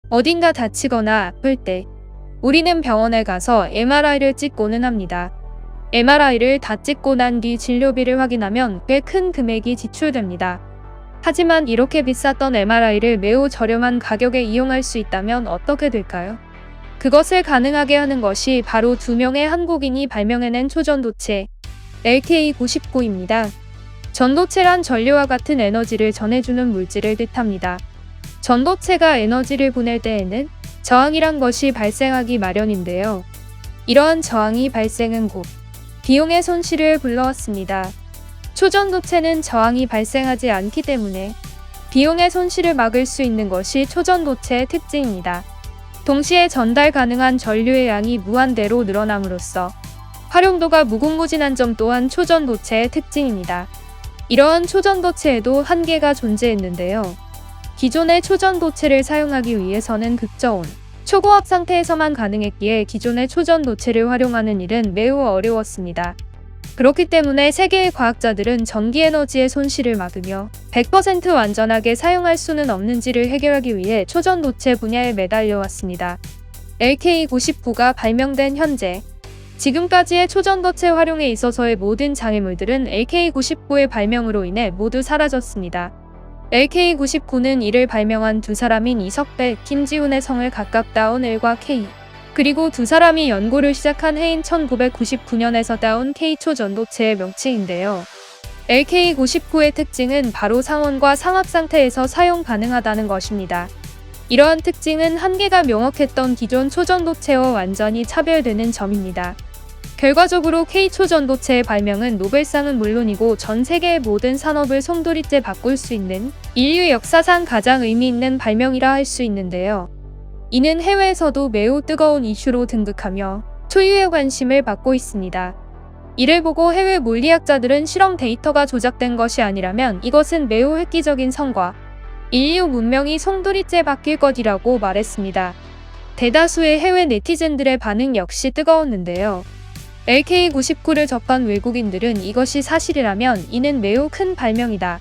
어딘가 다치거나 아플 때 우리는 병원에 가서 MRI를 찍고는 합니다. MRI를 다 찍고 난 뒤 진료비를 확인하면 꽤 큰 금액이 지출됩니다. 하지만 이렇게 비쌌던 MRI를 매우 저렴한 가격에 이용할 수 있다면 어떻게 될까요? 그것을 가능하게 하는 것이 바로 2명의 한국인이 발명해낸 초전도체 LK99입니다. 전도체란 전류와 같은 에너지를 전해주는 물질을 뜻합니다. 전도체가 에너지를 보낼 때에는 저항이란 것이 발생하기 마련인데요. 이러한 저항이 발생은 곧 비용의 손실을 불러왔습니다. 초전도체는 저항이 발생하지 않기 때문에 비용의 손실을 막을 수 있는 것이 초전도체의 특징입니다. 동시에 전달 가능한 전류의 양이 무한대로 늘어남으로써 활용도가 무궁무진한 점 또한 초전도체의 특징입니다. 이러한 초전도체에도 한계가 존재했는데요. 기존의 초전도체를 사용하기 위해서는 극저온, 초고압 상태에서만 가능했기에 기존의 초전도체를 활용하는 일은 매우 어려웠습니다. 그렇기 때문에 세계의 과학자들은 전기에너지의 손실을 막으며 100% 완전하게 사용할 수는 없는지를 해결하기 위해 초전도체 분야에 매달려 왔습니다. LK99가 발명된 현재, 지금까지의 초전도체 활용에 있어서의 모든 장애물들은 LK99의 발명으로 인해 모두 사라졌습니다. LK99는 이를 발명한 두 사람인 이석배, 김지훈의 성을 각각 따온 L과 K, 그리고 두 사람이 연구를 시작한 해인 1999년에서 따온 K초전도체의 명칭인데요. LK99의 특징은 바로 상온과 상압 상태에서 사용 가능하다는 것입니다. 이러한 특징은 한계가 명확했던 기존 초전도체와 완전히 차별되는 점입니다. 결과적으로 K초전도체의 발명은 노벨상은 물론이고 전 세계의 모든 산업을 송두리째 바꿀 수 있는 인류 역사상 가장 의미 있는 발명이라 할 수 있는데요. 이는 해외에서도 매우 뜨거운 이슈로 등극하며 초유의 관심을 받고 있습니다. 이를 보고 해외 물리학자들은 실험 데이터가 조작된 것이 아니라면 이것은 매우 획기적인 성과, 인류 문명이 송두리째 바뀔 것이라고 말했습니다. 대다수의 해외 네티즌들의 반응 역시 뜨거웠는데요. LK99를 접한 외국인들은 이것이 사실이라면 이는 매우 큰 발명이다.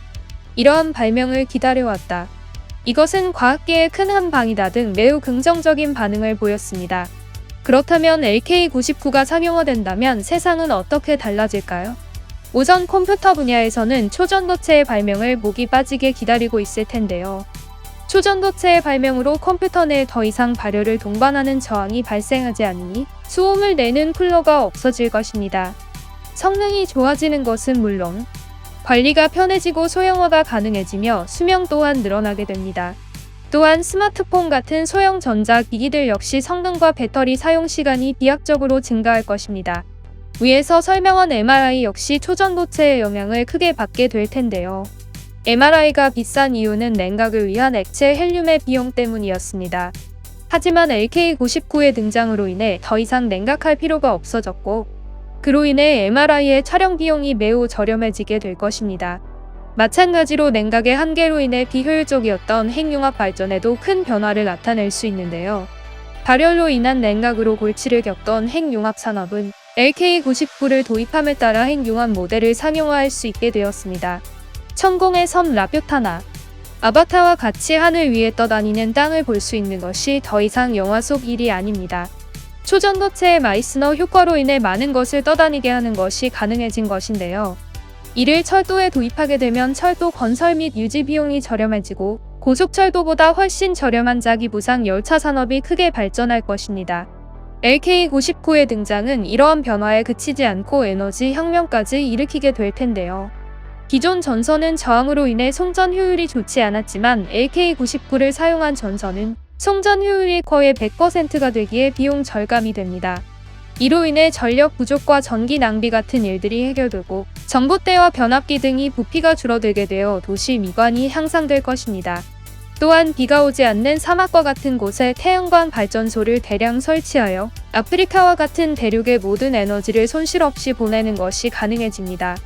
이러한 발명을 기다려왔다. 이것은 과학계의 큰 한방이다 등 매우 긍정적인 반응을 보였습니다. 그렇다면 LK99가 상용화된다면 세상은 어떻게 달라질까요? 우선 컴퓨터 분야에서는 초전도체의 발명을 목이 빠지게 기다리고 있을 텐데요. 초전도체의 발명으로 컴퓨터 내에 더 이상 발열을 동반하는 저항이 발생하지 않으니 소음을 내는 쿨러가 없어질 것입니다. 성능이 좋아지는 것은 물론 관리가 편해지고 소형화가 가능해지며 수명 또한 늘어나게 됩니다. 또한 스마트폰 같은 소형 전자기기들 역시 성능과 배터리 사용 시간이 비약적으로 증가할 것입니다. 위에서 설명한 MRI 역시 초전도체의 영향을 크게 받게 될 텐데요. MRI가 비싼 이유는 냉각을 위한 액체 헬륨의 비용 때문이었습니다. 하지만 LK99의 등장으로 인해 더 이상 냉각할 필요가 없어졌고 그로 인해 MRI의 촬영 비용이 매우 저렴해지게 될 것입니다. 마찬가지로 냉각의 한계로 인해 비효율적이었던 핵융합 발전에도 큰 변화를 나타낼 수 있는데요. 발열로 인한 냉각으로 골치를 겪던 핵융합 산업은 LK99를 도입함에 따라 핵융합 모델을 상용화할 수 있게 되었습니다. 천공의 섬 라퓨타나, 아바타와 같이 하늘 위에 떠다니는 땅을 볼 수 있는 것이 더 이상 영화 속 일이 아닙니다. 초전도체의 마이스너 효과로 인해 많은 것을 떠다니게 하는 것이 가능해진 것인데요. 이를 철도에 도입하게 되면 철도 건설 및 유지 비용이 저렴해지고 고속철도보다 훨씬 저렴한 자기부상 열차 산업이 크게 발전할 것입니다. LK99의 등장은 이러한 변화에 그치지 않고 에너지 혁명까지 일으키게 될 텐데요. 기존 전선은 저항으로 인해 송전 효율이 좋지 않았지만 LK99를 사용한 전선은 송전 효율이 거의 100%가 되기에 비용 절감이 됩니다. 이로 인해 전력 부족과 전기 낭비 같은 일들이 해결되고 전봇대와 변압기 등이 부피가 줄어들게 되어 도시 미관이 향상될 것입니다. 또한 비가 오지 않는 사막과 같은 곳에 태양광 발전소를 대량 설치하여 아프리카와 같은 대륙의 모든 에너지를 손실 없이 보내는 것이 가능해집니다.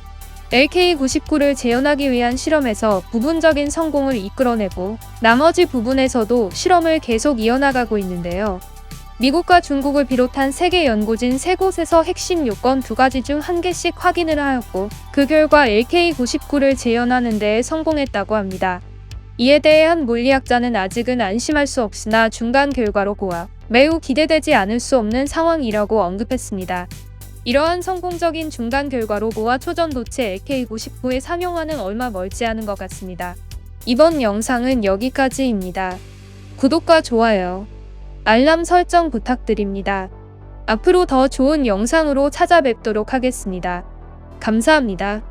LK99를 재현하기 위한 실험에서 부분적인 성공을 이끌어내고 나머지 부분에서도 실험을 계속 이어나가고 있는데요. 미국과 중국을 비롯한 세계 연구진 3곳에서 핵심 요건 2가지 중 1개씩 확인을 하였고 그 결과 LK99를 재현하는 데에 성공했다고 합니다. 이에 대해 한 물리학자는 아직은 안심할 수 없으나 중간 결과로 보아 매우 기대되지 않을 수 없는 상황이라고 언급했습니다. 이러한 성공적인 중간 결과로 보아 초전도체 LK-59의 상용화는 얼마 멀지 않은 것 같습니다. 이번 영상은 여기까지입니다. 구독과 좋아요, 알람 설정 부탁드립니다. 앞으로 더 좋은 영상으로 찾아뵙도록 하겠습니다. 감사합니다.